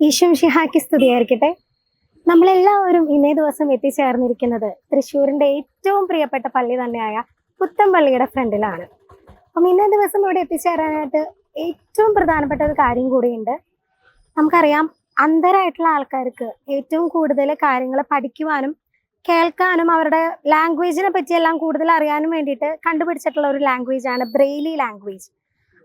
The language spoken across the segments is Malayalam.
ഈശ്വംഷിഹായ്ക്ക് സ്തുതിയായിരിക്കട്ടെ. നമ്മളെല്ലാവരും ഇന്നേ ദിവസം എത്തിച്ചേർന്നിരിക്കുന്നത് തൃശ്ശൂരിന്റെ ഏറ്റവും പ്രിയപ്പെട്ട പള്ളി തന്നെയായ പുത്തൻപള്ളിയുടെ ഫ്രണ്ടിലാണ്. അപ്പം ഇന്നേ ദിവസം ഇവിടെ എത്തിച്ചേരാനായിട്ട് ഏറ്റവും പ്രധാനപ്പെട്ട ഒരു കാര്യം കൂടിയുണ്ട്. നമുക്കറിയാം, അന്ധരായിട്ടുള്ള ആൾക്കാർക്ക് ഏറ്റവും കൂടുതൽ കാര്യങ്ങൾ പഠിക്കുവാനും കേൾക്കാനും അവരുടെ ലാംഗ്വേജിനെ പറ്റിയെല്ലാം കൂടുതൽ അറിയാനും വേണ്ടിയിട്ട് കണ്ടുപിടിച്ചിട്ടുള്ള ഒരു ലാംഗ്വേജ് ആണ് ബ്രെയിലി ലാംഗ്വേജ്.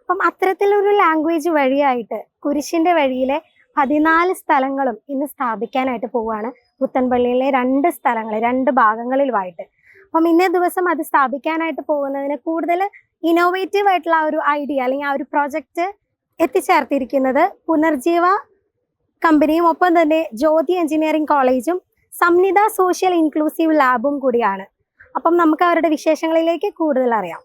അപ്പം അത്തരത്തിലൊരു ലാംഗ്വേജ് വഴിയായിട്ട് കുരിശിന്റെ വഴിയിലെ 14 സ്ഥലങ്ങളും ഇന്ന് സ്ഥാപിക്കാനായിട്ട് പോവുകയാണ്. പുത്തൻപള്ളിയിലെ 2 സ്ഥലങ്ങൾ 2 ഭാഗങ്ങളിലുമായിട്ട്. അപ്പം ഇന്നേ ദിവസം അത് സ്ഥാപിക്കാനായിട്ട് പോകുന്നതിന് കൂടുതൽ ഇന്നോവേറ്റീവ് ആയിട്ടുള്ള ആ ഒരു ഐഡിയ അല്ലെങ്കിൽ ആ ഒരു പ്രോജക്റ്റ് എത്തിച്ചേർത്തിരിക്കുന്നത് പുനർജീവ കമ്പനിയും ഒപ്പം തന്നെ ജ്യോതി എഞ്ചിനീയറിംഗ് കോളേജും സംനിത സോഷ്യൽ ഇൻക്ലൂസീവ് ലാബും കൂടിയാണ്. അപ്പം നമുക്ക് അവരുടെ വിശേഷങ്ങളിലേക്ക് കൂടുതൽ അറിയാം.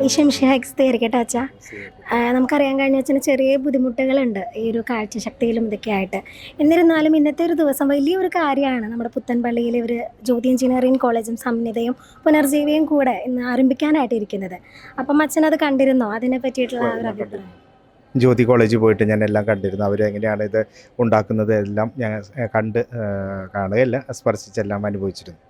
ഈശ്വംഷിഹായ്ക്ക് അച്ഛ. നമുക്കറിയാൻ കഴിഞ്ഞ അച്ഛന് ചെറിയ ബുദ്ധിമുട്ടുകളുണ്ട് ഈ ഒരു കാഴ്ചശക്തിയിലും ഇതൊക്കെ ആയിട്ട്. എന്നിരുന്നാലും ഇന്നത്തെ ഒരു ദിവസം വലിയൊരു കാര്യമാണ് നമ്മുടെ പുത്തൻപള്ളിയിൽ ഒരു ജ്യോതി എഞ്ചിനീയറിംഗ് കോളേജും സംനിതയും പുനർജീവിയും കൂടെ ഇന്ന് ആരംഭിക്കാനായിട്ട് ഇരിക്കുന്നത്. അപ്പം അച്ഛൻ അത് കണ്ടിരുന്നോ? അതിനെ പറ്റിയിട്ടുള്ള ഒരു അഭിപ്രായം. ജ്യോതി കോളേജിൽ പോയിട്ട് ഞാൻ എല്ലാം കണ്ടിരുന്നു. അവരെങ്ങനെയാണ് ഇത് ഉണ്ടാക്കുന്നത് എല്ലാം ഞാൻ കാണുകയല്ല, സ്പർശിച്ചെല്ലാം അനുഭവിച്ചിരുന്നു.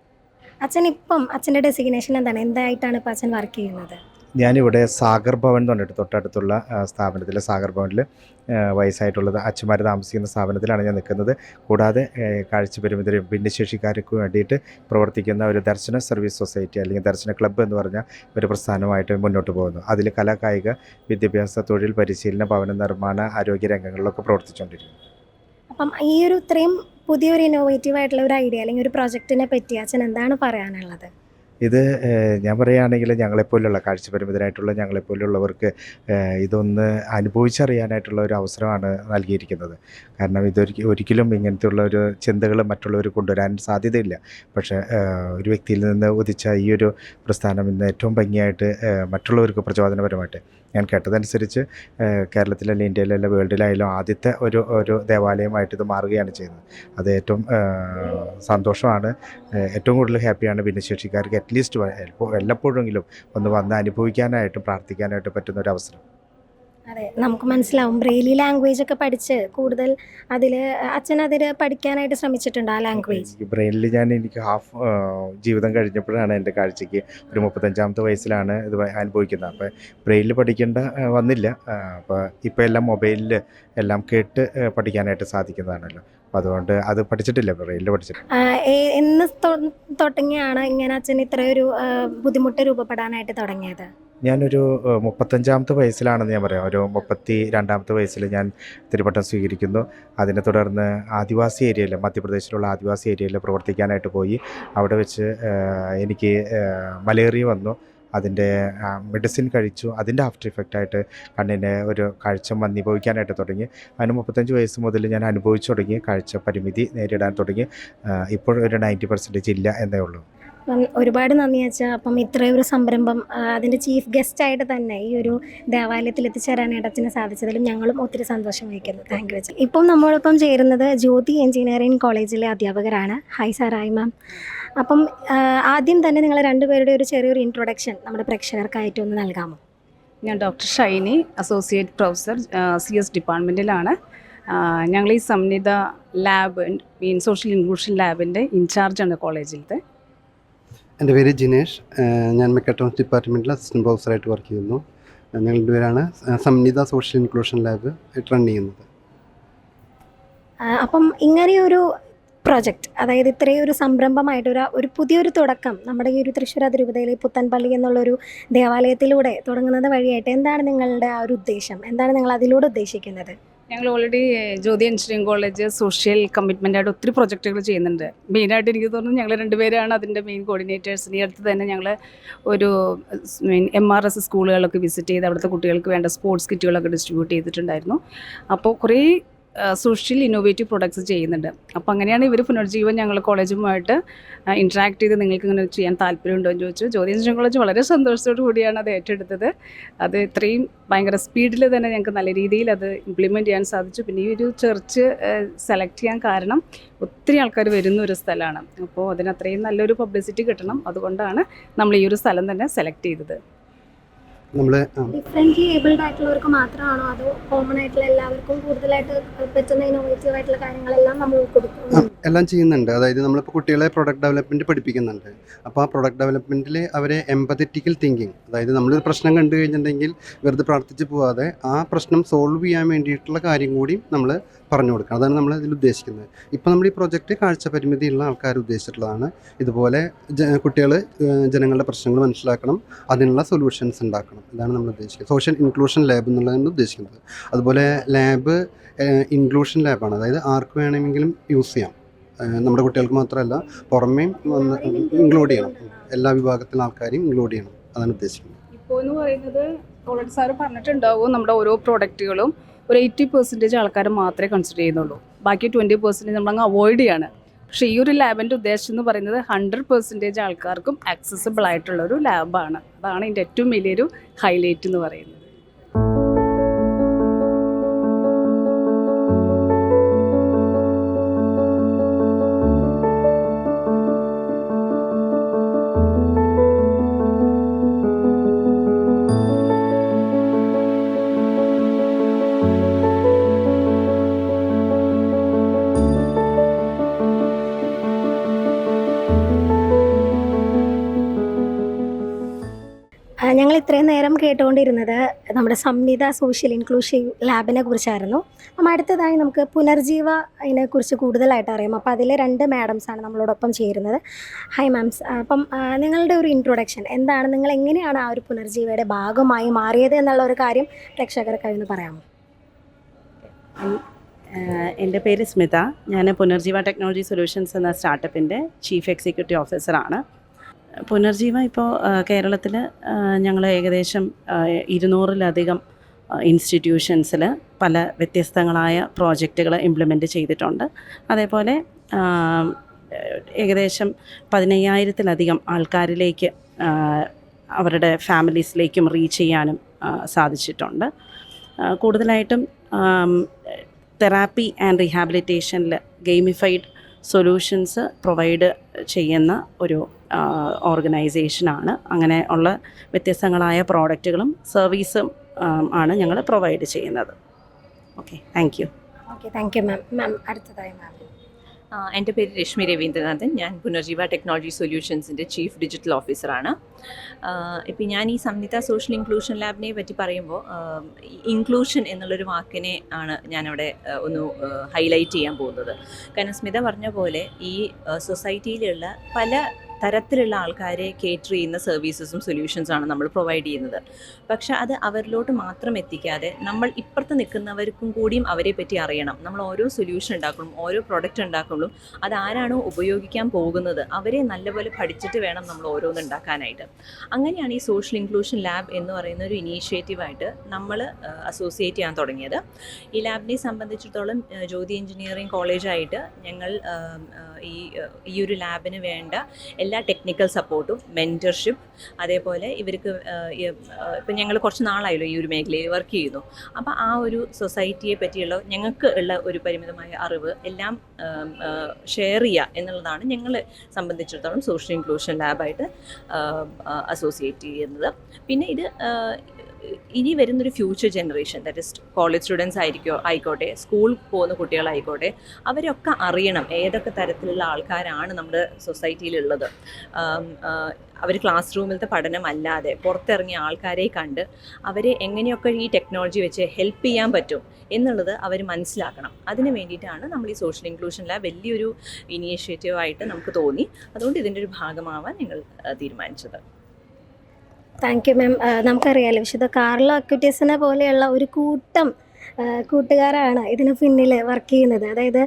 അച്ഛൻ ഇപ്പം അച്ഛൻ്റെ ഡെസിഗ്നേഷൻ എന്താണ്? എന്തായിട്ടാണ് ഇപ്പം അച്ഛൻ വർക്ക് ചെയ്യുന്നത്? ഞാനിവിടെ സാഗർ ഭവൻ എന്ന് പറഞ്ഞിട്ട് തൊട്ടടുത്തുള്ള സ്ഥാപനത്തിൽ, സാഗർ ഭവനിൽ വയസ്സായിട്ടുള്ളത് അച്ഛന്മാർ താമസിക്കുന്ന സ്ഥാപനത്തിലാണ് ഞാൻ നിൽക്കുന്നത്. കൂടാതെ കാഴ്ചപരിമിതരും ഭിന്നശേഷിക്കാർക്ക് വേണ്ടിയിട്ട് പ്രവർത്തിക്കുന്ന ഒരു ദർശന സർവീസ് സൊസൈറ്റി അല്ലെങ്കിൽ ദർശന ക്ലബ്ബ് എന്ന് പറഞ്ഞ ഒരു പ്രസ്ഥാനമായിട്ട് മുന്നോട്ട് പോകുന്നു. അതിൽ കലാ, കായിക, വിദ്യാഭ്യാസ, തൊഴിൽ പരിശീലന, ഭവന നിർമ്മാണ, ആരോഗ്യ രംഗങ്ങളിലൊക്കെ പ്രവർത്തിച്ചുകൊണ്ടിരിക്കുന്നു. അപ്പം ഈ ഒരു ഇത്രയും പുതിയൊരു ഇന്നോവേറ്റീവ് ആയിട്ടുള്ള ഒരു ഐഡിയ അല്ലെങ്കിൽ ഒരു പ്രൊജക്റ്റിനെ പറ്റി അച്ഛൻ എന്താണ് പറയാനുള്ളത്? ഇത് ഞാൻ പറയുകയാണെങ്കിൽ ഞങ്ങളെപ്പോലുള്ള കാഴ്ചപരിമിതരായിട്ടുള്ള ഞങ്ങളെപ്പോലുള്ളവർക്ക് ഇതൊന്ന് അനുഭവിച്ചറിയാനായിട്ടുള്ള ഒരു അവസരമാണ് നൽകിയിരിക്കുന്നത്. കാരണം ഒരിക്കലും ഇങ്ങനത്തെയുള്ള ഒരു ചിന്തകൾ മറ്റുള്ളവർ കൊണ്ടുവരാൻ സാധ്യതയില്ല. പക്ഷേ ഒരു വ്യക്തിയിൽ നിന്ന് ഉദിച്ച ഈ ഒരു പ്രസ്ഥാനം ഇന്ന് ഏറ്റവും ഭംഗിയായിട്ട് മറ്റുള്ളവർക്ക് പ്രചോദനപരമായിട്ട്, ഞാൻ കേട്ടതനുസരിച്ച് കേരളത്തിലല്ല, ഇന്ത്യയിലല്ല, വേൾഡിലായാലും ആദ്യത്തെ ഒരു ദേവാലയമായിട്ട് ഇത് മാറുകയാണ് ചെയ്യുന്നത്. അത് ഏറ്റവും സന്തോഷമാണ്. ഏറ്റവും കൂടുതൽ ഹാപ്പിയാണ് ഭിന്നശേഷിക്കാർക്ക് അറ്റ്ലീസ്റ്റ് വല്ലപ്പോഴെങ്കിലും ഒന്ന് വന്ന് അനുഭവിക്കാനായിട്ടും പ്രാർത്ഥിക്കാനായിട്ടും പറ്റുന്ന ഒരു അവസരം. അതെ, നമുക്ക് മനസ്സിലാവും. ബ്രെയിലി ലാംഗ്വേജ് ഒക്കെ പഠിച്ച് കൂടുതൽ അതിൽ അച്ഛൻ അതിൽ പഠിക്കാനായിട്ട് ശ്രമിച്ചിട്ടുണ്ട് ആ ലാംഗ്വേജ്. ബ്രെയിനിൽ എനിക്ക് ഹാഫ് ജീവിതം കഴിഞ്ഞപ്പോഴാണ് എൻ്റെ കാഴ്ചയ്ക്ക് ഒരു 35-ാമത്തെ വയസ്സിലാണ് ഇത് അനുഭവിക്കുന്നത്. അപ്പോൾ ബ്രെയിനിൽ പഠിക്കേണ്ട വന്നില്ല. അപ്പോൾ ഇപ്പോൾ എല്ലാം മൊബൈലിൽ എല്ലാം കേട്ട് പഠിക്കാനായിട്ട് സാധിക്കുന്നതാണല്ലോ. അപ്പോൾ അതുകൊണ്ട് അത് പഠിച്ചിട്ടില്ല, ബ്രെയിനിൽ പഠിച്ചിട്ടില്ല. എന്ന് തുടങ്ങിയാണ് ഇങ്ങനെ അച്ഛൻ ഇത്രയൊരു ബുദ്ധിമുട്ട് രൂപപ്പെടാനായിട്ട് തുടങ്ങിയത്? ഞാനൊരു 35-ാമത്തെ വയസ്സിലാണെന്ന് ഞാൻ പറയാം. ഒരു 32-ാമത്തെ വയസ്സിൽ ഞാൻ തിരുപ്പട്ടം സ്വീകരിക്കുന്നു. അതിനെ തുടർന്ന് ആദിവാസി ഏരിയയിൽ, മധ്യപ്രദേശിലുള്ള ആദിവാസി ഏരിയയിൽ പ്രവർത്തിക്കാനായിട്ട് പോയി. അവിടെ വെച്ച് എനിക്ക് മലേറിയ വന്നു. അതിൻ്റെ മെഡിസിൻ കഴിച്ചു. അതിൻ്റെ ആഫ്റ്റർ ഇഫക്റ്റായിട്ട് കണ്ണിന് ഒരു കാഴ്ച മന്ദീഭവിക്കാനായിട്ട് തുടങ്ങി. അതിന് 35 വയസ്സ് മുതൽ ഞാൻ അനുഭവിച്ചു തുടങ്ങി, കാഴ്ച പരിമിതി നേരിടാൻ തുടങ്ങി. ഇപ്പോൾ ഒരു 90% ഇല്ല എന്നേ ഉള്ളൂ. ഒരുപാട് നന്ദി അച്ഛാ. അപ്പം ഇത്രയും ഒരു സംരംഭം അതിൻ്റെ ചീഫ് ഗസ്റ്റായിട്ട് തന്നെ ഈ ഒരു ദേവാലയത്തിൽ എത്തിച്ചേരാനായിട്ട് അച്ഛന് സാധിച്ചതിലും ഞങ്ങളും ഒത്തിരി സന്തോഷം വഹിക്കുന്നു. താങ്ക് യു അച്ഛൻ. ഇപ്പം നമ്മളൊപ്പം ചേരുന്നത് ജ്യോതി എഞ്ചിനീയറിംഗ് കോളേജിലെ അധ്യാപകരാണ്. Hi sir. Hi ma'am. അപ്പം ആദ്യം തന്നെ നിങ്ങൾ രണ്ടുപേരുടെ ഒരു ചെറിയൊരു ഇൻട്രൊഡക്ഷൻ നമ്മുടെ പ്രേക്ഷകർക്കായിട്ട് ഒന്ന് നൽകാമോ? ഞാൻ doctor Shiny, associate professor CS ഡിപ്പാർട്ട്മെൻറ്റിലാണ്. ഞങ്ങൾ ഈ സംനിത ലാബ് സോഷ്യൽ ഇൻക്ലൂഷൻ ലാബിൻ്റെ ഇൻചാർജാണ് കോളേജിലത്തെ. എൻ്റെ പേര് ജിനേഷ്. ഞാൻ മെക്കാട്രോണിക്സ് ഡിപ്പാർട്ട്മെൻറ്റിൽ അസിസ്റ്റൻറ്റ് പ്രൊഫസറായിട്ട് വർക്ക് ചെയ്യുന്നു. ഞങ്ങൾ രണ്ടുപേരാണ് സംനിത സോഷ്യൽ ഇൻക്ലൂഷൻ ലാബ് റൺ ചെയ്യുന്നത്. അപ്പം ഇങ്ങനെയൊരു പ്രൊജക്റ്റ്, അതായത് ഇത്രയും ഒരു സംരംഭമായിട്ട് ഒരു പുതിയൊരു തുടക്കം നമ്മുടെ ഈ ഒരു തൃശ്ശൂർ അതിരൂപതയിലെ പുത്തൻപള്ളി എന്നുള്ളൊരു ദേവാലയത്തിലൂടെ തുടങ്ങുന്നത് വഴിയായിട്ട് എന്താണ് നിങ്ങളുടെ ആ ഒരു ഉദ്ദേശം? എന്താണ് നിങ്ങൾ അതിലൂടെ ഉദ്ദേശിക്കുന്നത്? ഞങ്ങൾ already Jyothi engineering college social കമ്മിറ്റ്മെൻറ്റായിട്ട് ഒത്തിരി പ്രൊജക്റ്റുകൾ ചെയ്യുന്നുണ്ട്. മെയിനായിട്ട് എനിക്ക് തോന്നുന്നു ഞങ്ങൾ രണ്ടുപേരാണ് അതിൻ്റെ മെയിൻ കോർഡിനേറ്റേഴ്സ്. ഈ അടുത്ത് തന്നെ ഞങ്ങൾ ഒരു MRS സ്കൂളുകളൊക്കെ വിസിറ്റ് ചെയ്ത് അവിടുത്തെ കുട്ടികൾക്ക് വേണ്ട സ്പോർട്സ് കിറ്റുകളൊക്കെ ഡിസ്ട്രിബ്യൂട്ട് ചെയ്തിട്ടുണ്ടായിരുന്നു. അപ്പോൾ കുറേ സോഷ്യൽ ഇന്നോവേറ്റീവ് പ്രൊഡക്ട്സ് ചെയ്യുന്നുണ്ട്. അപ്പോൾ അങ്ങനെയാണ് ഇവർ പുനർജീവൻ ഞങ്ങൾ കോളേജുമായിട്ട് ഇൻട്രാക്ട് ചെയ്ത് നിങ്ങൾക്ക് ഇങ്ങനെ ചെയ്യാൻ താല്പര്യമുണ്ടോ എന്ന് ചോദിച്ചു. ജ്യോതി എഞ്ചിനീയറിംഗ് കോളേജ് വളരെ സന്തോഷത്തോടു കൂടിയാണ് അത് ഏറ്റെടുത്തത്. അത് ഇത്രയും ഭയങ്കര സ്പീഡിൽ തന്നെ ഞങ്ങൾക്ക് നല്ല രീതിയിൽ അത് ഇംപ്ലിമെൻറ്റ് ചെയ്യാൻ സാധിച്ചു. പിന്നെ ഈ ഒരു ചർച്ച് സെലക്ട് ചെയ്യാൻ കാരണം ഒത്തിരി ആൾക്കാർ വരുന്ന ഒരു സ്ഥലമാണ്. അപ്പോൾ അതിനത്രയും നല്ലൊരു പബ്ലിസിറ്റി കിട്ടണം. അതുകൊണ്ടാണ് നമ്മൾ ഈ ഒരു സ്ഥലം തന്നെ സെലക്ട് ചെയ്തത്. നമ്മൾ ഡിഫറെൻ്റ്ലി ഏബിൾഡ് ആയിട്ടുള്ളവർക്ക് മാത്രമാണോ അതോ കോമൺ ആയിട്ടുള്ള എല്ലാവർക്കും കൂടുതലായിട്ട് പറ്റുന്ന ഇന്നോവേറ്റീവ് ആയിട്ടുള്ള കാര്യങ്ങളെല്ലാം നമ്മൾ കൊടുക്കും? എല്ലാം ചെയ്യുന്നുണ്ട്. അതായത് നമ്മളിപ്പോൾ കുട്ടികളെ പ്രൊഡക്റ്റ് ഡെവലപ്മെൻറ്റ് പഠിപ്പിക്കുന്നുണ്ട്. അപ്പോൾ ആ പ്രൊഡക്റ്റ് ഡെവലപ്മെൻറ്റിൽ അവരെ എംപതറ്റിക്കൽ തിങ്കിങ്, അതായത് നമ്മളൊരു പ്രശ്നം കണ്ടു കഴിഞ്ഞിട്ടുണ്ടെങ്കിൽ വെറുതെ പ്രാർത്ഥിച്ച് പോവാതെ ആ പ്രശ്നം സോൾവ് ചെയ്യാൻ വേണ്ടിയിട്ടുള്ള കാര്യം കൂടി നമ്മൾ പറഞ്ഞു കൊടുക്കണം. അതാണ് നമ്മൾ ഇതിൽ ഉദ്ദേശിക്കുന്നത്. ഇപ്പോൾ നമ്മൾ ഈ പ്രൊജക്റ്റ് കാഴ്ച പരിമിതിയുള്ള ആൾക്കാർ ഉദ്ദേശിച്ചിട്ടുള്ളതാണ്. ഇതുപോലെ കുട്ടികൾ ജനങ്ങളുടെ പ്രശ്നങ്ങൾ മനസ്സിലാക്കണം, അതിനുള്ള സൊല്യൂഷൻസ് ഉണ്ടാക്കണം. ഇതാണ് നമ്മൾ ഉദ്ദേശിക്കുന്നത്. സോഷ്യൽ ഇൻക്ലൂഷൻ ലാബ് എന്നുള്ളതാണ് ഉദ്ദേശിക്കുന്നത്. അതുപോലെ ലാബ് ഇൻക്ലൂഷൻ ലാബാണ്. അതായത് ആർക്ക് വേണമെങ്കിലും യൂസ് ചെയ്യാം. നമ്മുടെ കുട്ടികൾക്ക് മാത്രമല്ല, പുറമേ ഇൻക്ലൂഡ് ചെയ്യണം. എല്ലാ വിഭാഗത്തിലുള്ള ആൾക്കാരെയും ഇൻക്ലൂഡ് ചെയ്യണം. അതാണ് ഉദ്ദേശിക്കുന്നത്. ഇപ്പോൾ എന്ന് പറയുന്നത് ഓൾറെഡി സാറ് പറഞ്ഞിട്ടുണ്ടാവും, നമ്മുടെ ഓരോ പ്രോഡക്റ്റുകളും ഒരു 80% ആൾക്കാർ മാത്രമേ കൺസിഡർ ചെയ്യുന്നുള്ളൂ. ബാക്കി 20% നമ്മളങ്ങ് അവോയ്ഡ് ചെയ്യാണ്. പക്ഷേ ഈ ഒരു ലാബിൻ്റെ ഉദ്ദേശം എന്ന് പറയുന്നത് 100% ആൾക്കാർക്കും ആക്സസിബിൾ ആയിട്ടുള്ളൊരു ലാബാണ്. അതാണ് ഇതിൻ്റെ ഏറ്റവും വലിയൊരു ഹൈലൈറ്റ് എന്ന് പറയുന്നത്. ഞങ്ങൾ ഇത്രയും നേരം കേട്ടുകൊണ്ടിരുന്നത് നമ്മുടെ സംനിത സോഷ്യൽ ഇൻക്ലൂസീവ് ലാബിനെ കുറിച്ചായിരുന്നു. അപ്പം അടുത്തതായി നമുക്ക് പുനർജീവ അതിനെക്കുറിച്ച് കൂടുതലായിട്ട് അറിയാം. അപ്പോൾ അതിൽ 2 മാഡംസാണ് നമ്മളോടൊപ്പം ചേരുന്നത്. Hi mom's. അപ്പം നിങ്ങളുടെ ഒരു ഇൻട്രൊഡക്ഷൻ എന്താണ്, നിങ്ങൾ എങ്ങനെയാണ് ആ ഒരു പുനർജീവയുടെ ഭാഗമായി മാറിയത് എന്നുള്ള ഒരു കാര്യം പ്രേക്ഷകർക്കായി ഒന്ന് പറയാമോ? എൻ്റെ പേര് സ്മിത. ഞാൻ പുനർജീവ ടെക്നോളജി സൊല്യൂഷൻസ് എന്ന സ്റ്റാർട്ടപ്പിൻ്റെ ചീഫ് എക്സിക്യൂട്ടീവ് ഓഫീസറാണ്. പുനർജീവ ഇപ്പോൾ കേരളത്തിൽ ഞങ്ങൾ ഏകദേശം 200-ലധികം ഇൻസ്റ്റിറ്റ്യൂഷൻസിൽ പല വ്യത്യസ്തങ്ങളായ പ്രോജക്റ്റുകൾ ഇംപ്ലിമെൻറ്റ് ചെയ്തിട്ടുണ്ട്. അതേപോലെ ഏകദേശം 15,000-ലധികം ആൾക്കാരിലേക്ക് അവരുടെ ഫാമിലീസിലേക്കും റീച്ച് ചെയ്യാനും സാധിച്ചിട്ടുണ്ട്. കൂടുതലായിട്ടും തെറാപ്പി ആൻഡ് റീഹാബിലിറ്റേഷനിൽ ഗെയിമിഫൈഡ് സൊല്യൂഷൻസ് പ്രൊവൈഡ് ചെയ്യുന്ന ഒരു ഓർഗനൈസേഷനാണ്. അങ്ങനെ ഉള്ള വ്യത്യസ്തങ്ങളായ പ്രോഡക്റ്റുകളും സർവീസും ആണ് ഞങ്ങൾ പ്രൊവൈഡ് ചെയ്യുന്നത്. Okay, thank you. Okay, thank you ma'am. Ma'am അടുത്തതായി മാം. എൻ്റെ പേര് രശ്മി രവീന്ദ്രനാഥൻ. ഞാൻ പുനർജീവ ടെക്നോളജി സൊല്യൂഷൻസിൻ്റെ ചീഫ് ഡിജിറ്റൽ ഓഫീസറാണ്. ഇപ്പം ഞാൻ ഈ സംനിത സോഷ്യൽ ഇൻക്ലൂഷൻ ലാബിനെ പറ്റി പറയുമ്പോൾ ഇൻക്ലൂഷൻ എന്നുള്ളൊരു വാക്കിനെ ആണ് ഞാനവിടെ ഒന്ന് ഹൈലൈറ്റ് ചെയ്യാൻ പോകുന്നത്. കാരണം സ്മിത പറഞ്ഞ പോലെ ഈ സൊസൈറ്റിയിലുള്ള പല തരത്തിലുള്ള ആൾക്കാരെ കേറ്റർ ചെയ്യുന്ന സർവീസസും സൊല്യൂഷൻസാണ് നമ്മൾ പ്രൊവൈഡ് ചെയ്യുന്നത്. പക്ഷേ അത് അവരിലോട്ട് മാത്രം എത്തിക്കാതെ നമ്മൾ ഇപ്പുറത്ത് നിൽക്കുന്നവർക്കും കൂടിയും അവരെ പറ്റി അറിയണം. നമ്മൾ ഓരോ സൊല്യൂഷൻ ഉണ്ടാക്കുമ്പോഴും ഓരോ പ്രൊഡക്റ്റ് ഉണ്ടാക്കുമ്പോഴും അതാരാണോ ഉപയോഗിക്കാൻ പോകുന്നത് അവരെ നല്ലപോലെ പഠിച്ചിട്ട് വേണം നമ്മൾ ഓരോന്ന് ഉണ്ടാക്കാനായിട്ട്. അങ്ങനെയാണ് ഈ സോഷ്യൽ ഇൻക്ലൂഷൻ ലാബ് എന്ന് പറയുന്ന ഒരു ഇനീഷ്യേറ്റീവായിട്ട് നമ്മൾ അസോസിയേറ്റ് ചെയ്യാൻ തുടങ്ങിയത്. ഈ ലാബിനെ സംബന്ധിച്ചിടത്തോളം ജ്യോതി എഞ്ചിനീയറിംഗ് കോളേജായിട്ട് ഞങ്ങൾ ഈ ഒരു ലാബിന് വേണ്ട എല്ലാ ടെക്നിക്കൽ സപ്പോർട്ടും മെൻറ്റർഷിപ്പ്, അതേപോലെ ഇവർക്ക് ഇപ്പം ഞങ്ങൾ കുറച്ച് നാളായല്ലോ ഈ ഒരു മേഖലയിൽ വർക്ക് ചെയ്യുന്നു. അപ്പോൾ ആ ഒരു സൊസൈറ്റിയെ പറ്റിയുള്ള ഞങ്ങൾക്ക് ഉള്ള ഒരു പരിമിതമായ അറിവ് എല്ലാം ഷെയർ ചെയ്യുക എന്നുള്ളതാണ് ഞങ്ങളെ സംബന്ധിച്ചിടത്തോളം സോഷ്യൽ ഇൻക്ലൂഷൻ ലാബായിട്ട് അസോസിയേറ്റ് ചെയ്യുന്നത്. പിന്നെ ഇത് ഇനി വരുന്നൊരു future generation, that is college students ആയിക്കോട്ടെ, സ്കൂൾ പോകുന്ന കുട്ടികളായിക്കോട്ടെ, അവരൊക്കെ അറിയണം ഏതൊക്കെ തരത്തിലുള്ള ആൾക്കാരാണ് നമ്മുടെ സൊസൈറ്റിയിലുള്ളത്. അവർ ക്ലാസ് റൂമിലത്തെ പഠനമല്ലാതെ പുറത്തിറങ്ങിയ ആൾക്കാരെ കണ്ട് അവരെ എങ്ങനെയൊക്കെ ഈ ടെക്നോളജി വെച്ച് ഹെൽപ്പ് ചെയ്യാൻ പറ്റും എന്നുള്ളത് അവർ മനസ്സിലാക്കണം. അതിന് വേണ്ടിയിട്ടാണ് നമ്മൾ ഈ സോഷ്യൽ ഇൻക്ലൂഷൻ ലാബ് വലിയൊരു ഇനീഷ്യേറ്റീവായിട്ട് നമുക്ക് തോന്നി. അതുകൊണ്ട് ഇതിൻ്റെ ഒരു ഭാഗമാവാൻ ഞങ്ങൾ തീരുമാനിച്ചത്. താങ്ക് യു മാം. നമുക്കറിയാലോ വിശുദ്ധ കാർലോ അക്വിറ്റസിനെ പോലെയുള്ള ഒരു കൂട്ടം കൂട്ടുകാരാണ് ഇതിന് പിന്നിൽ വർക്ക് ചെയ്യുന്നത്. അതായത്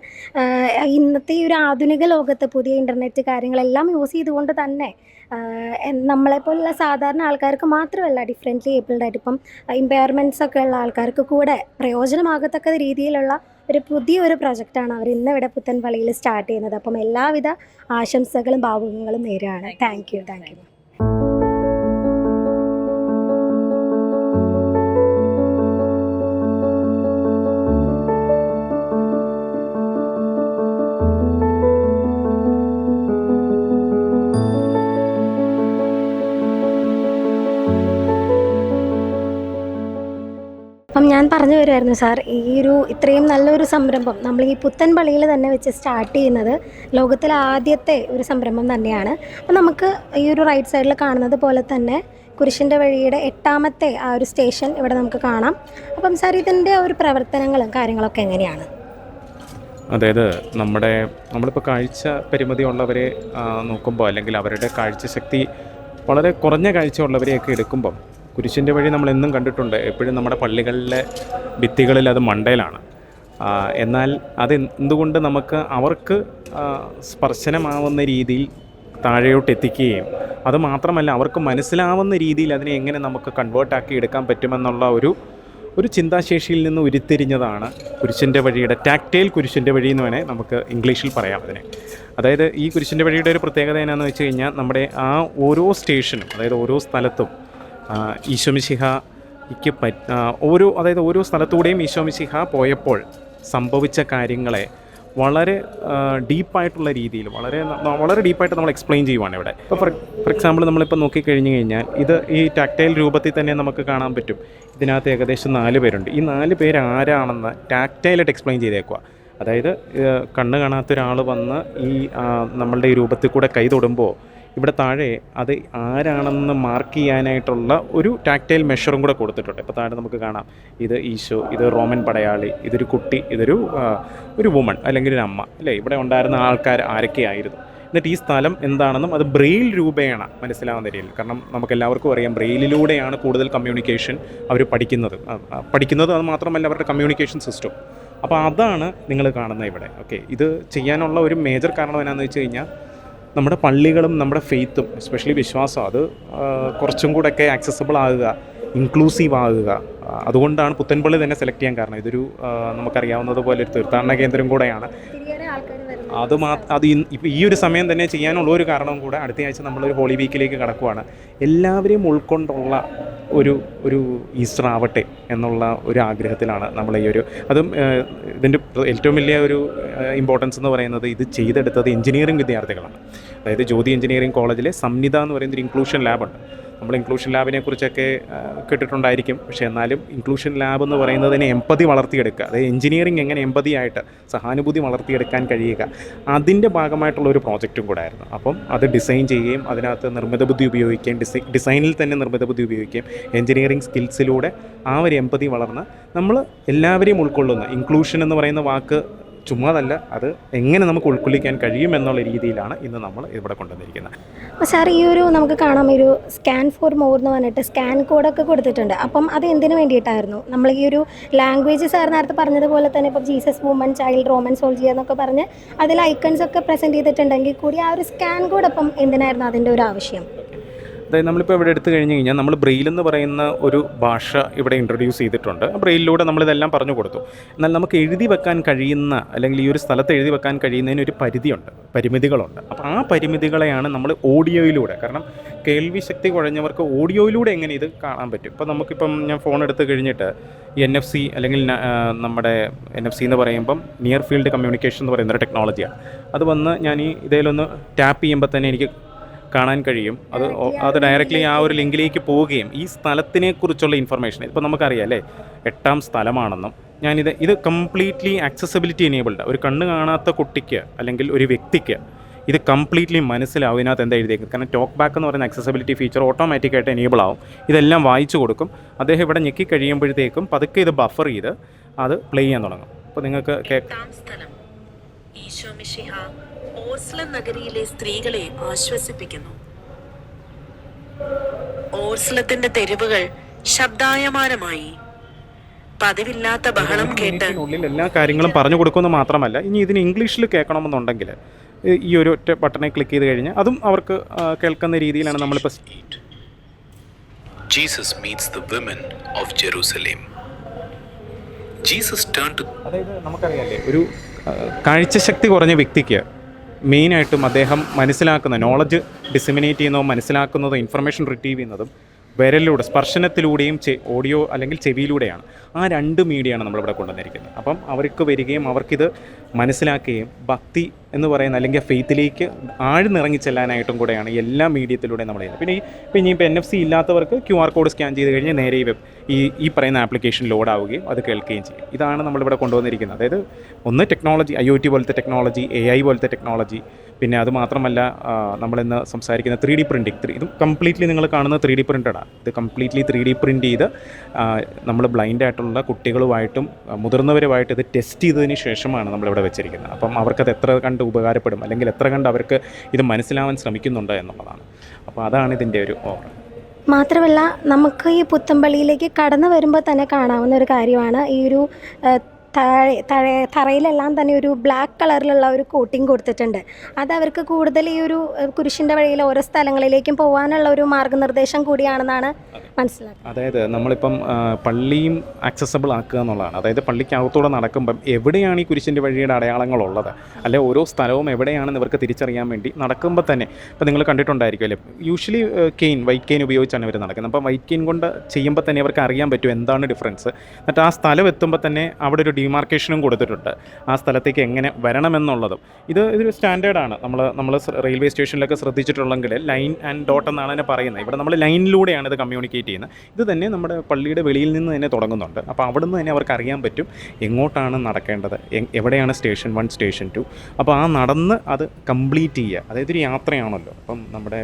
ഇന്നത്തെ ഈ ഒരു ആധുനിക ലോകത്ത് പുതിയ ഇൻ്റർനെറ്റ് കാര്യങ്ങളെല്ലാം യൂസ് ചെയ്തുകൊണ്ട് തന്നെ നമ്മളെപ്പോലുള്ള സാധാരണ ആൾക്കാർക്ക് മാത്രമല്ല, ഡിഫറെൻ്റ്ലി ഏബിൾഡ് ആയിട്ട് ഇപ്പം ഇമ്പയർമെൻറ്റ്സ് ഒക്കെ ഉള്ള ആൾക്കാർക്ക് കൂടെ പ്രയോജനമാകത്തക്ക രീതിയിലുള്ള ഒരു പുതിയൊരു പ്രൊജക്റ്റാണ് അവർ ഇന്നിവിടെ പുത്തൻപള്ളിയിൽ സ്റ്റാർട്ട് ചെയ്യുന്നത്. അപ്പം എല്ലാവിധ ആശംസകളും ഭാവുകങ്ങളും നേരെയാണ്. Thank you. അപ്പം ഞാൻ പറഞ്ഞു വരുമായിരുന്നു സാർ, ഈ ഇത്രയും നല്ലൊരു സംരംഭം നമ്മൾ ഈ പുത്തൻപള്ളിയിൽ തന്നെ വെച്ച് സ്റ്റാർട്ട് ചെയ്യുന്നത് ലോകത്തിലെ ആദ്യത്തെ ഒരു സംരംഭം തന്നെയാണ്. അപ്പം നമുക്ക് ഈ റൈറ്റ് സൈഡിൽ കാണുന്നത് പോലെ തന്നെ കുരിശിൻ്റെ വഴിയുടെ 8ാമത്തെ ആ ഒരു സ്റ്റേഷൻ ഇവിടെ നമുക്ക് കാണാം. അപ്പം സാർ ഇതിൻ്റെ ഒരു പ്രവർത്തനങ്ങളും കാര്യങ്ങളൊക്കെ എങ്ങനെയാണ്? അതായത് നമ്മളിപ്പോൾ കാഴ്ച പരിമിതി ഉള്ളവരെ നോക്കുമ്പോൾ, അല്ലെങ്കിൽ അവരുടെ കാഴ്ചശക്തി വളരെ കുറഞ്ഞ കാഴ്ചയുള്ളവരെയൊക്കെ എടുക്കുമ്പം കുരിശിൻ്റെ വഴി നമ്മൾ എന്നും കണ്ടിട്ടുണ്ട്. എപ്പോഴും നമ്മുടെ പള്ളികളിലെ ഭിത്തികളിൽ അത് മണ്ടയിലാണ്. എന്നാൽ അത് എന്തുകൊണ്ട് നമുക്ക് അവർക്ക് സ്പർശനമാവുന്ന രീതിയിൽ താഴെയോട്ട് എത്തിക്കുകയും അതുമാത്രമല്ല അവർക്ക് മനസ്സിലാവുന്ന രീതിയിൽ അതിനെ എങ്ങനെ നമുക്ക് കൺവേർട്ടാക്കി എടുക്കാൻ പറ്റുമെന്നുള്ള ഒരു ചിന്താശേഷിയിൽ നിന്ന് ഉരുത്തിരിഞ്ഞതാണ് കുരിശിൻ്റെ വഴിയുടെ ടാക്റ്റൈൽ കുരിശിൻ്റെ വഴി എന്ന് വേണേൽ നമുക്ക് ഇംഗ്ലീഷിൽ പറയാം അതിനെ. അതായത് ഈ കുരിശിൻ്റെ വഴിയുടെ ഒരു പ്രത്യേകത എന്നാന്ന് വെച്ച് കഴിഞ്ഞാൽ നമ്മുടെ ആ ഓരോ സ്റ്റേഷനും, അതായത് ഓരോ സ്ഥലത്തും ഈശോമിശിഹായ്ക്ക് ഓരോ സ്ഥലത്തൂടെയും ഈശോമിശിഹ പോയപ്പോൾ സംഭവിച്ച കാര്യങ്ങളെ വളരെ ഡീപ്പായിട്ടുള്ള രീതിയിൽ വളരെ ഡീപ്പായിട്ട് നമ്മൾ എക്സ്പ്ലെയിൻ ചെയ്യുവാണ് ഇവിടെ. ഇപ്പോൾ ഫോർ എക്സാമ്പിൾ നമ്മളിപ്പോൾ നോക്കിക്കഴിഞ്ഞ് കഴിഞ്ഞാൽ ഈ ടാക്റ്റൈൽ രൂപത്തിൽ തന്നെ നമുക്ക് കാണാൻ പറ്റും. ഇതിനകത്ത് ഏകദേശം 4 പേരുണ്ട്. ഈ 4 പേര് ആരാണെന്ന് ടാക്റ്റൈലായിട്ട് എക്സ്പ്ലെയിൻ ചെയ്തേക്കുക. അതായത് കണ്ണ് കാണാത്ത ഒരാൾ വന്ന് ഈ നമ്മളുടെ ഈ രൂപത്തിൽ കൂടെ കൈ തൊടുമ്പോൾ ഇവിടെ താഴെ അത് ആരാണെന്ന് മാർക്ക് ചെയ്യാനായിട്ടുള്ള ഒരു ടാക്റ്റൈൽ മെഷറും കൂടെ കൊടുത്തിട്ടുണ്ട്. ഇപ്പോൾ താഴെ നമുക്ക് കാണാം, ഇത് ഈശോ, ഇത് റോമൻ പടയാളി, ഇതൊരു കുട്ടി, ഇതൊരു വുമൺ അല്ലെങ്കിൽ ഒരു അമ്മ, അല്ലേ? ഇവിടെ ഉണ്ടായിരുന്ന ആൾക്കാർ ആരൊക്കെയായിരുന്നു, എന്നിട്ട് ഈ സ്ഥലം എന്താണെന്നും അത് ബ്രെയിൽ രൂപേണ മനസ്സിലാവുന്ന രീതിയിൽ. കാരണം നമുക്കെല്ലാവർക്കും അറിയാം, ബ്രെയിലിലൂടെയാണ് കൂടുതൽ കമ്മ്യൂണിക്കേഷൻ അവർ പഠിക്കുന്നത്. അത് മാത്രമല്ല അവരുടെ കമ്മ്യൂണിക്കേഷൻ സിസ്റ്റം. അപ്പോൾ അതാണ് നിങ്ങൾ കാണുന്നത് ഇവിടെ. ഓക്കെ, ഇത് ചെയ്യാനുള്ള ഒരു മേജർ കാരണം എന്നാന്ന് വെച്ച് കഴിഞ്ഞാൽ നമ്മുടെ പള്ളികളും നമ്മുടെ ഫെയ്ത്തും, എസ്പെഷ്യലി വിശ്വാസം, അത് കുറച്ചും കൂടെയൊക്കെ ആക്സസിബിൾ ആകുക, ഇൻക്ലൂസീവ് ആകുക. അതുകൊണ്ടാണ് പുത്തൻപള്ളി തന്നെ സെലക്ട് ചെയ്യാൻ കാരണം. ഇതൊരു നമുക്കറിയാവുന്നത് പോലെ ഒരു തീർത്ഥാടന കേന്ദ്രം കൂടെയാണ്. അത് ഇപ്പോൾ ഈ ഒരു സമയം തന്നെ ചെയ്യാനുള്ള ഒരു കാരണവും കൂടെ, അടുത്ത ആഴ്ച നമ്മളൊരു ഹോളി വീക്കിലേക്ക് കടക്കുവാണ്. എല്ലാവരെയും ഉൾക്കൊണ്ടുള്ള ഒരു ഈസ്റ്റർ ആവട്ടെ എന്നുള്ള ഒരു ആഗ്രഹത്തിലാണ് നമ്മൾ അതും ഇതിൻ്റെ ഏറ്റവും വലിയ ഒരു ഇമ്പോർട്ടൻസ് എന്ന് പറയുന്നത്, ഇത് ചെയ്തെടുത്തത് എഞ്ചിനീയറിംഗ് വിദ്യാർത്ഥികളാണ്. അതായത് ജ്യോതി എഞ്ചിനീയറിംഗ് കോളേജിലെ സംനിത എന്ന് പറയുന്നൊരു ഇൻക്ലൂഷൻ ലാബുണ്ട്. നമ്മൾ ഇൻക്ലൂഷൻ ലാബിനെ കുറിച്ചൊക്കെ കേട്ടിട്ടുണ്ടായിരിക്കും. പക്ഷേ എന്നാലും ഇൻക്ലൂഷൻ ലാബ് എന്ന് പറയുന്നതിനെ എമ്പതി വളർത്തിയെടുക്കുക, അതായത് എഞ്ചിനീയറിംഗ് എങ്ങനെ എമ്പതി ആയിട്ട് സഹാനുഭൂതി വളർത്തിയെടുക്കാൻ കഴിയുക, അതിൻ്റെ ഭാഗമായിട്ടുള്ള ഒരു പ്രോജക്റ്റും കൂടെ ആയിരുന്നു. അപ്പം അത് ഡിസൈൻ ചെയ്യുകയും അതിനകത്ത് നിർമ്മിത ബുദ്ധി ഉപയോഗിക്കുകയും ഡിസൈനിൽ തന്നെ നിർമ്മിത ബുദ്ധി ഉപയോഗിക്കുകയും എഞ്ചിനീയറിംഗ് സ്കിൽസിലൂടെ ആ ഒരു എമ്പതി വളർന്ന് നമ്മൾ എല്ലാവരെയും ഉൾക്കൊള്ളുന്ന, ഇൻക്ലൂഷൻ എന്ന് പറയുന്ന വാക്ക് ചുമ്മാതല്ല, അത് എങ്ങനെ നമുക്ക് ഉൾക്കൊള്ളിക്കാൻ കഴിയും എന്നുള്ള രീതിയിലാണ് ഇന്ന് നമ്മൾ ഇവിടെ കൊണ്ടുവന്നിരിക്കുന്നത്. സാർ, നമുക്ക് കാണാം സ്കാൻ ഫോർ മോർ എന്ന് പറഞ്ഞിട്ട് സ്കാൻ കോഡൊക്കെ കൊടുത്തിട്ടുണ്ട്. അപ്പം അത് എന്തിനു വേണ്ടിയിട്ടായിരുന്നു? നമ്മൾ ലാംഗ്വേജ് സാർ നേരത്തെ പറഞ്ഞതുപോലെ തന്നെ ഇപ്പം Jesus, woman, child, Roman soldier എന്നൊക്കെ പറഞ്ഞ് അതിൽ ഐക്കൺസ് ഒക്കെ പ്രസൻറ്റ് ചെയ്തിട്ടുണ്ടെങ്കിൽ കൂടി ആ ഒരു സ്കാൻ കോഡ് അപ്പം എന്തിനായിരുന്നു അതിൻ്റെ ഒരു ആവശ്യം? അതായത് നമ്മളിപ്പോൾ ഇവിടെ എടുത്തു കഴിഞ്ഞ് കഴിഞ്ഞാൽ നമ്മൾ ബ്രെയിൽ എന്ന് പറയുന്ന ഒരു ഭാഷ ഇവിടെ ഇൻട്രൊഡ്യൂസ് ചെയ്തിട്ടുണ്ട്. ബ്രെയിലിലൂടെ നമ്മളിതെല്ലാം പറഞ്ഞു കൊടുത്തു. എന്നാൽ നമുക്ക് എഴുതി വെക്കാൻ കഴിയുന്ന, അല്ലെങ്കിൽ ഈ ഒരു സ്ഥലത്ത് എഴുതി വെക്കാൻ കഴിയുന്നതിന് ഒരു പരിമിതികളുണ്ട്. അപ്പോൾ ആ പരിമിതികളെയാണ് നമ്മൾ ഓഡിയോയിലൂടെ, കാരണം കേൾവി ശക്തി കുഴഞ്ഞവർക്ക് ഓഡിയോയിലൂടെ എങ്ങനെ ഇത് കാണാൻ പറ്റും. ഇപ്പോൾ നമുക്കിപ്പം ഞാൻ ഫോൺ എടുത്ത് കഴിഞ്ഞിട്ട് NFC അല്ലെങ്കിൽ നമ്മുടെ NFC എന്ന് പറയുമ്പം നിയർ ഫീൽഡ് കമ്മ്യൂണിക്കേഷൻ എന്ന് പറയുന്നൊരു ടെക്നോളജിയാണ്. അത് വന്ന് ഞാൻ ഇതേലൊന്ന് ടാപ്പ് ചെയ്യുമ്പോൾ തന്നെ എനിക്ക് കാണാൻ കഴിയും. അത് ഡയറക്റ്റ്ലി ആ ഒരു ലിങ്കിലേക്ക് പോവുകയും ഈ സ്ഥലത്തിനെക്കുറിച്ചുള്ള ഇൻഫർമേഷൻ, ഇപ്പോൾ നമുക്കറിയാം അല്ലേ, 8ാം സ്ഥലമാണെന്നും ഇത് കംപ്ലീറ്റ്ലി ആക്സസിബിലിറ്റി എനേബിൾഡ്. ഒരു കണ്ണ് കാണാത്ത കുട്ടിക്ക് അല്ലെങ്കിൽ ഒരു വ്യക്തിക്ക് ഇത് കംപ്ലീറ്റ്ലി മനസ്സിലാവും ഇതിനകത്ത് എന്താ എഴുതിയേക്കുന്നത്. കാരണം ടോക്ക് ബാക്ക് എന്ന് പറയുന്ന ആക്സസിബിലിറ്റി ഫീച്ചർ ഓട്ടോമാറ്റിക്കായിട്ട് എനേബിൾ ആവും. ഇതെല്ലാം വായിച്ചു കൊടുക്കും. അദ്ദേഹം ഇവിടെ ഞെക്കി കഴിയുമ്പോഴത്തേക്കും പതുക്കെ ഇത് ബഫർ ചെയ്ത് അത് പ്ലേ ചെയ്യാൻ തുടങ്ങും. അപ്പോൾ നിങ്ങൾക്ക് കേൾക്കാം. ഓർസ്ലം നഗരിയിലെ സ്ത്രീകളെ ആശ്വസിപ്പിക്കുന്നു. ഓർസ്ലത്തിന്റെ തെരുവുകൾ ശബ്ദായമാനമായി. പതിവില്ലാത്ത ബഹളം കേട്ട് ഉള്ളിൽ എല്ലാ കാര്യങ്ങളും പറഞ്ഞു കൊടുക്കുമെന്ന് മാത്രമല്ല, ഇനി ഇതിന് ഇംഗ്ലീഷിൽ കേൾക്കണമെന്നുണ്ടെങ്കിൽ ഈ ഒരു ഒറ്റ ബട്ടണെ ക്ലിക്ക് ചെയ്ത് കഴിഞ്ഞാൽ അതും അവർക്ക് കേൾക്കുന്ന രീതിയിലാണ് നമ്മളിപ്പോൾ. Jesus meets the women of Jerusalem. Jesus turned to അതായത് നമുക്കറിയാമല്ലേ, ഒരു കാഴ്ചശക്തി കുറഞ്ഞ വ്യക്തിക്ക് മെയിനായിട്ടും അദ്ദേഹം മനസ്സിലാക്കുന്ന നോളജ് ഡിസമിനേറ്റ് ചെയ്യുന്നതും മനസ്സിലാക്കുന്നതും ഇൻഫർമേഷൻ റിട്രീവ് ചെയ്യുന്നതും വിരലിലൂടെ സ്പർശനത്തിലൂടെയും ഓഡിയോ അല്ലെങ്കിൽ ചെവിയിലൂടെയാണ്. ആ രണ്ട് മീഡിയയാണ് നമ്മളിവിടെ കൊണ്ടുവന്നിരിക്കുന്നത്. അപ്പം അവർക്ക് വരികയും അവർക്കിത് മനസ്സിലാക്കുകയും ഭക്തി എന്ന് പറയുന്ന അല്ലെങ്കിൽ ഫെയ്ത്തിലേക്ക് ആഴ്ന്നിറങ്ങി ചെല്ലാനായിട്ടും കൂടെയാണ് എല്ലാ മീഡിയത്തിലൂടെ നമ്മൾ ചെയ്യുന്നത്. പിന്നെ ഇപ്പോൾ NFC ഇല്ലാത്തവർക്ക് QR കോഡ് സ്കാൻ ചെയ്ത് കഴിഞ്ഞാൽ നേരെ ഈ പറയുന്ന ആപ്ലിക്കേഷൻ ലോഡ് ആവുകയും അത് കേൾക്കുകയും ചെയ്യും. ഇതാണ് നമ്മളിവിടെ കൊണ്ടുവന്നിരിക്കുന്നത്. അതായത് ഒന്ന് ടെക്നോളജി, IoT പോലത്തെ ടെക്നോളജി, AI പോലത്തെ ടെക്നോളജി, പിന്നെ അത് മാത്രമല്ല നമ്മളിന്ന് സംസാരിക്കുന്ന 3D പ്രിൻറ്റിങ്. ഇത് കംപ്ലീറ്റ്ലി നിങ്ങൾ കാണുന്നത് 3D പ്രിൻ്റഡാണ്. ഇത് കംപ്ലീറ്റ്ലി 3D പ്രിൻറ്റ് ചെയ്ത് നമ്മൾ ബ്ലൈൻഡ് ആയിട്ടുള്ള കുട്ടികളുമായിട്ടും മുതിർന്നവരുമായിട്ട് ഇത് ടെസ്റ്റ് ചെയ്തതിന് ശേഷമാണ് നമ്മളിവിടെ വെച്ചിരിക്കുന്നത്. അപ്പം അവർക്കത് എത്ര കണ്ട് ഉപകാരപ്പെടും അല്ലെങ്കിൽ എത്ര കണ്ട് അവർക്ക് ഇത് മനസ്സിലാവാൻ ശ്രമിക്കുന്നുണ്ട് എന്നുള്ളതാണ്. അപ്പോൾ അതാണ് ഇതിൻ്റെ ഒരു ഓവർ. മാത്രമല്ല നമുക്ക് ഈ പുത്തമ്പള്ളിയിലേക്ക് കടന്നു വരുമ്പോൾ തന്നെ കാണാവുന്ന ഒരു കാര്യമാണ് ഈ ഒരു തറയിലെല്ലാം തന്നെ ഒരു ബ്ലാക്ക് കളറിലുള്ള ഒരു കോട്ടിങ് കൊടുത്തിട്ടുണ്ട്. അത് അവർക്ക് കൂടുതൽ ഈ ഒരു കുരിശിൻ്റെ വഴിയിൽ ഓരോ സ്ഥലങ്ങളിലേക്കും പോകാനുള്ള ഒരു മാർഗ്ഗനിർദ്ദേശം കൂടിയാണെന്നാണ് മനസ്സിലാക്കുന്നത്. അതായത് നമ്മളിപ്പം പള്ളിയും ആക്സസബിൾ ആക്കുക എന്നുള്ളതാണ്. അതായത് പള്ളിക്കകത്തൂടെ നടക്കുമ്പം എവിടെയാണ് ഈ കുരിശിൻ്റെ വഴിയുടെ അടയാളങ്ങളുള്ളത്, അല്ലെ ഓരോ സ്ഥലവും എവിടെയാണെന്ന് ഇവർക്ക് തിരിച്ചറിയാൻ വേണ്ടി നടക്കുമ്പോൾ തന്നെ ഇപ്പം നിങ്ങൾ കണ്ടിട്ടുണ്ടായിരിക്കും അല്ലേ, യൂഷ്വലി വൈറ്റ് കെയിൻ ഉപയോഗിച്ചാണ് ഇവർ നടക്കുന്നത്. അപ്പം വൈറ്റ് കെയിൻ കൊണ്ട് ചെയ്യുമ്പോൾ തന്നെ അവർക്ക് അറിയാൻ പറ്റും എന്താണ് ഡിഫറൻസ്. എന്നിട്ട് ആ സ്ഥലം എത്തുമ്പോൾ തന്നെ അവിടെ ഒരു ഡിമാർക്കേഷനും കൊടുത്തിട്ടുണ്ട്, ആ സ്ഥലത്തേക്ക് എങ്ങനെ വരണമെന്നുള്ളതും. ഇതൊരു സ്റ്റാൻഡേർഡാണ്. നമ്മൾ റെയിൽവേ സ്റ്റേഷനിലൊക്കെ ശ്രദ്ധിച്ചിട്ടുണ്ടെങ്കിൽ ലൈൻ ആൻഡ് ഡോട്ട് എന്നാണ് തന്നെ പറയുന്നത്. ഇവിടെ നമ്മൾ ലൈനിലൂടെയാണ് ഇത് കമ്മ്യൂണിക്കേറ്റ് ചെയ്യുന്നത്. ഇത് തന്നെ നമ്മുടെ പള്ളിയുടെ വെളിയിൽ നിന്ന് തന്നെ തുടങ്ങുന്നുണ്ട്. അപ്പോൾ അവിടെ നിന്ന് തന്നെ അവർക്ക് അറിയാൻ പറ്റും എങ്ങോട്ടാണ് നടക്കേണ്ടത്, എവിടെയാണ് സ്റ്റേഷൻ 1 സ്റ്റേഷൻ 2. അപ്പോൾ ആ നടന്ന് അത് കംപ്ലീറ്റ് ചെയ്യുക. അതായത് ഒരു യാത്രയാണല്ലോ. അപ്പം നമ്മുടെ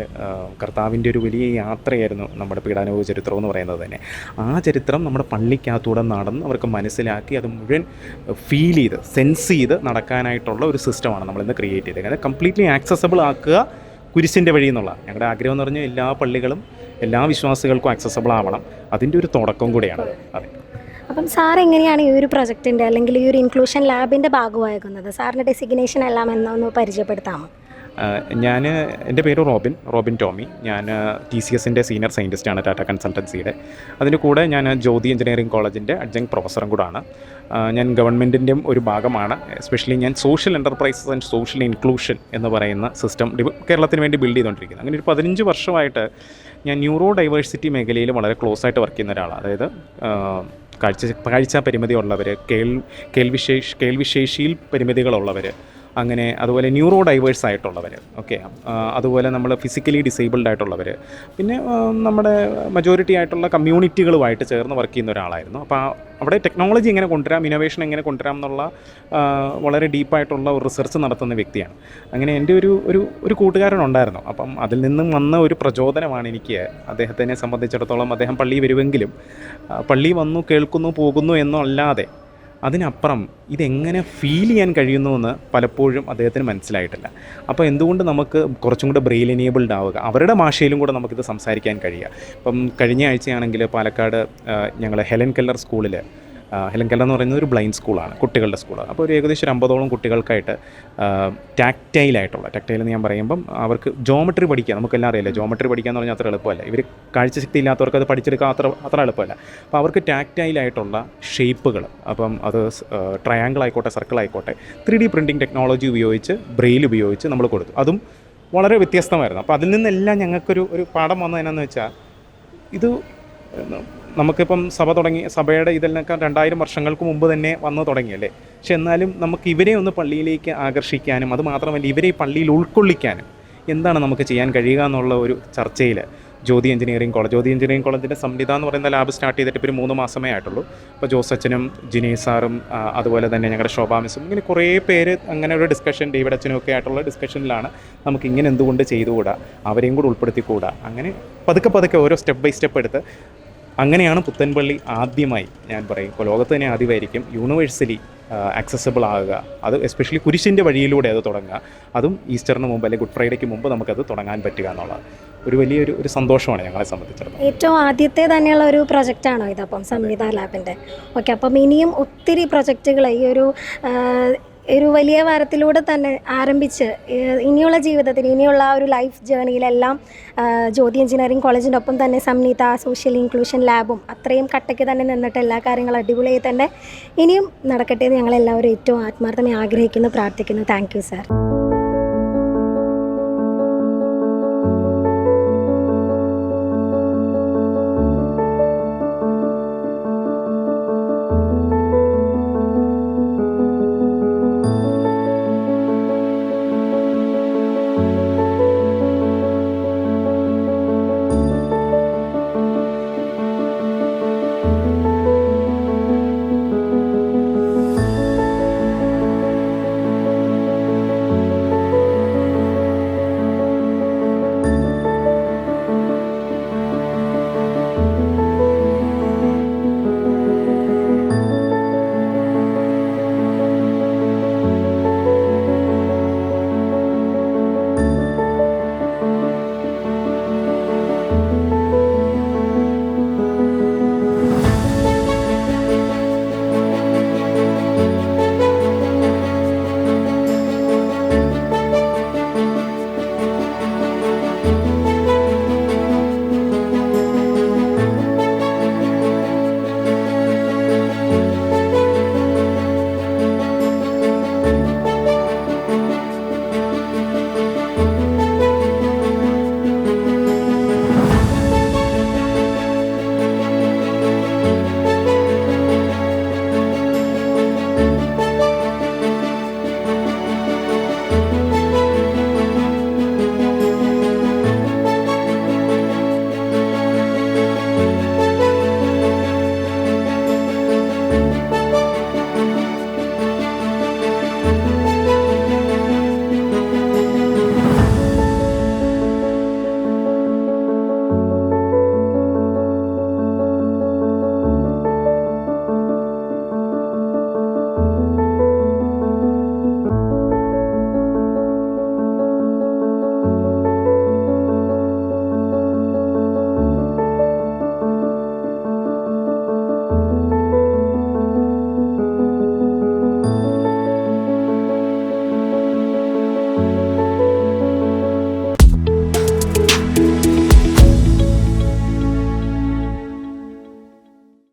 കർത്താവിൻ്റെ ഒരു വലിയ യാത്രയായിരുന്നു നമ്മുടെ പീഡാനുഭവ ചരിത്രം എന്ന് പറയുന്നത് തന്നെ. ആ ചരിത്രം നമ്മുടെ പള്ളിക്കകത്തൂടെ നടന്ന് അവർക്ക് മനസ്സിലാക്കി അത് മുഴുവൻ ഫീൽ ചെയ്ത് സെൻസ് ചെയ്ത് നടക്കാനായിട്ടുള്ള ഒരു സിസ്റ്റമാണ് നമ്മളിന്ന് ക്രിയേറ്റ് ചെയ്തത്. കാരണം കംപ്ലീറ്റ്ലി ആക്സസബിൾ ആക്കുക കുരിശിൻ്റെ വഴി എന്നുള്ള ഞങ്ങളുടെ ആഗ്രഹം എന്ന് പറഞ്ഞാൽ എല്ലാ പള്ളികളും എല്ലാ വിശ്വാസികൾക്കും ആക്സസബിൾ ആവണം. അതിൻ്റെ ഒരു തുടക്കം കൂടിയാണ്. അതെ. അപ്പം സാർ എങ്ങനെയാണ് ഈ ഒരു പ്രൊജക്റ്റിൻ്റെ അല്ലെങ്കിൽ ഈ ഒരു ഇൻക്ലൂഷൻ ലാബിൻ്റെ ഭാഗമാകുന്നത്? സാറിൻ്റെ ഡെസിഗ്നേഷൻ എല്ലാം എന്നൊന്ന് പരിചയപ്പെടുത്താമോ? എൻ്റെ പേര് റോബിൻ ടോമി. ഞാൻ TCSൻ്റെ സീനിയർ സയൻറ്റിസ്റ്റാണ്, ടാറ്റ കൺസൾട്ടൻസിയുടെ. അതിൻ്റെ കൂടെ ഞാൻ ജ്യോതി എഞ്ചിനീയറിംഗ് കോളേജിൻ്റെ അഡ്ജങ്ക് പ്രൊഫസറും കൂടാണ്. ഞാൻ ഗവൺമെൻറ്റിൻ്റെയും ഒരു ഭാഗമാണ്. എസ്പെഷ്യലി ഞാൻ social enterprises and social inclusion എന്ന് പറയുന്ന സിസ്റ്റം കേരളത്തിന് വേണ്ടി ബിൽഡ് ചെയ്തുകൊണ്ടിരിക്കുന്നത്. അങ്ങനെ ഒരു 15 വർഷമായിട്ട് ഞാൻ ന്യൂറോ ഡൈവേഴ്സിറ്റി മേഖലയിൽ വളരെ ക്ലോസ് ആയിട്ട് വർക്ക് ചെയ്യുന്ന ഒരാളാണ്. അതായത് കാഴ്ച പരിമിതിയുള്ളവർ, കേൾവിശേഷിയിൽ പരിമിതികളുള്ളവർ, അങ്ങനെ അതുപോലെ ന്യൂറോ ഡൈവേഴ്സ് ആയിട്ടുള്ളവർ, ഓക്കെ, അതുപോലെ നമ്മൾ ഫിസിക്കലി ഡിസേബിൾഡ് ആയിട്ടുള്ളവർ, പിന്നെ നമ്മുടെ മജോറിറ്റി ആയിട്ടുള്ള കമ്മ്യൂണിറ്റികളുമായിട്ട് ചേർന്ന് വർക്ക് ചെയ്യുന്ന ഒരാളായിരുന്നു. അപ്പോൾ അവിടെ ടെക്നോളജി എങ്ങനെ കൊണ്ടുവരാം, ഇന്നോവേഷൻ എങ്ങനെ കൊണ്ടുവരാം എന്നുള്ള വളരെ ഡീപ്പായിട്ടുള്ള ഒരു റിസർച്ച് നടത്തുന്ന വ്യക്തിയാണ്. അങ്ങനെ എൻ്റെ ഒരു കൂട്ടുകാരനുണ്ടായിരുന്നു. അപ്പം അതിൽ നിന്നും വന്ന ഒരു പ്രചോദനമാണ് എനിക്ക്. അദ്ദേഹത്തിനെ സംബന്ധിച്ചിടത്തോളം അദ്ദേഹം പള്ളി വരുമെങ്കിലും പള്ളി വന്നു കേൾക്കുന്നു പോകുന്നു എന്നല്ലാതെ അതിനപ്പുറം ഇതെങ്ങനെ ഫീൽ ചെയ്യാൻ കഴിയുന്നുവെന്ന് പലപ്പോഴും അദ്ദേഹത്തിന് മനസ്സിലായിട്ടില്ല. അപ്പോൾ എന്തുകൊണ്ട് നമുക്ക് കുറച്ചും കൂടെ ബ്രെയിൽ എനേബിൾഡ് ആവുക, അവരുടെ ഭാഷയിലും കൂടെ നമുക്കിത് സംസാരിക്കാൻ കഴിയുക. ഇപ്പം കഴിഞ്ഞ ആഴ്ചയാണെങ്കിൽ പാലക്കാട് ഞങ്ങൾ ഹെലൻ കെല്ലർ സ്കൂളിൽ, ഹെലൻ കെല്ലർ എന്ന് പറയുന്നത് ഒരു ബ്ലൈൻഡ് സ്കൂളാണ്, കുട്ടികളുടെ സ്കൂളാണ്. അപ്പോൾ ഒരു ഏകദേശം 50ഓളം കുട്ടികൾക്കായിട്ട് ടാക്റ്റൈൽ എന്ന് ഞാൻ പറയുമ്പം അവർക്ക് ജോമെട്രി പഠിക്കുക. നമുക്കെല്ലാം അറിയില്ല, ജോമെട്രി പഠിക്കുക എന്ന് പറഞ്ഞാൽ അത്ര എളുപ്പമല്ല. ഇവർ കാഴ്ചശക്തി ഇല്ലാത്തവർക്ക് അത് പഠിച്ചെടുക്കാൻ അത്ര എളുപ്പമല്ല. അപ്പോൾ അവർക്ക് ടാക്റ്റൈലായിട്ടുള്ള ഷേപ്പുകൾ, അപ്പം അത് ട്രയാങ്കിൾ ആയിക്കോട്ടെ, സർക്കിൾ ആയിക്കോട്ടെ, 3D പ്രിൻറ്റിങ് ടെക്നോളജി ഉപയോഗിച്ച് ബ്രെയിൽ ഉപയോഗിച്ച് നമ്മൾ കൊടുത്തു. അതും വളരെ വ്യത്യസ്തമായിരുന്നു. അപ്പോൾ അതിൽ നിന്നെല്ലാം ഞങ്ങൾക്കൊരു പാഠം വന്നതെന്നു വെച്ചാൽ, ഇത് നമുക്കിപ്പം സഭയുടെ ഇതിനൊക്കെ 2000 വർഷങ്ങൾക്ക് മുമ്പ് തന്നെ വന്നു തുടങ്ങിയല്ലേ. പക്ഷെ എന്നാലും നമുക്ക് ഇവരെ ഒന്ന് പള്ളിയിലേക്ക് ആകർഷിക്കാനും അത് മാത്രമല്ല ഇവരെ ഈ പള്ളിയിൽ ഉൾക്കൊള്ളിക്കാനും എന്താണ് നമുക്ക് ചെയ്യാൻ കഴിയുക എന്നുള്ള ഒരു ചർച്ചയിൽ ജ്യോതി എഞ്ചിനീയറിംഗ് കോളേജിൻ്റെ സംവിധ എന്ന് പറയുന്ന ലാബ് സ്റ്റാർട്ട് ചെയ്തിട്ട് ഇപ്പോൾ 3 മാസമേ ആയിട്ടുള്ളൂ. അപ്പോൾ ജോസച്ചനും ജിനേഷ് സാറും അതുപോലെ തന്നെ ഞങ്ങളുടെ ശോഭാ മിസ്സും ഇങ്ങനെ കുറേ പേര് അങ്ങനെ ഒരു ഡിസ്കഷൻ, ഡേവിഡ് അച്ഛനും ഒക്കെ ആയിട്ടുള്ള ഡിസ്കഷനിലാണ് നമുക്ക് ഇങ്ങനെ എന്തുകൊണ്ട് ചെയ്തുകൂടാ, അവരെയും കൂടെ ഉൾപ്പെടുത്തിക്കൂടാ. അങ്ങനെ പതുക്കെ ഓരോ സ്റ്റെപ്പ് ബൈ സ്റ്റെപ്പ് എടുത്ത് അങ്ങനെയാണ് പുത്തൻപള്ളി ആദ്യമായി, ഞാൻ പറയും ഇപ്പോൾ ലോകത്ത് തന്നെ ആദ്യമായിരിക്കും യൂണിവേഴ്സലി ആക്സസിബിൾ ആകുക. അത് എസ്പെഷ്യലി കുരിശിൻ്റെ വഴിയിലൂടെ അത് തുടങ്ങുക. അതും ഈസ്റ്ററിന് മുമ്പ് അല്ലെങ്കിൽ ഗുഡ് ഫ്രൈഡേക്ക് മുമ്പ് നമുക്കത് തുടങ്ങാൻ പറ്റുക എന്നുള്ളത് ഒരു വലിയൊരു സന്തോഷമാണ് ഞങ്ങളെ സംബന്ധിച്ചിടത്തോളം. ഏറ്റവും ആദ്യത്തെ തന്നെയുള്ള ഒരു പ്രൊജക്റ്റാണോ ഇതപ്പം സംവിധാ ലാബിൻ്റെ? ഓക്കെ, അപ്പം ഇനിയും ഒത്തിരി പ്രൊജക്റ്റുകൾ ഈ ഒരു ഒരു വലിയ വാരത്തിലൂടെ തന്നെ ആരംഭിച്ച് ഇനിയുള്ള ജീവിതത്തിൽ ഇനിയുള്ള ആ ഒരു ലൈഫ് ജേണിയിലെല്ലാം ജ്യോതി എഞ്ചിനീയറിംഗ് കോളേജിൻ്റെ ഒപ്പം തന്നെ സംനീത സോഷ്യൽ ഇൻക്ലൂഷൻ ലാബും അത്രയും കട്ടയ്ക്ക് തന്നെ നിന്നിട്ട് എല്ലാ കാര്യങ്ങളും അടിപൊളിയായി തന്നെ ഇനിയും നടക്കട്ടെ എന്ന് ഞങ്ങളെല്ലാവരും ഏറ്റവും ആത്മാർത്ഥമായി ആഗ്രഹിക്കുന്നു, പ്രാർത്ഥിക്കുന്നു. Thank you sir.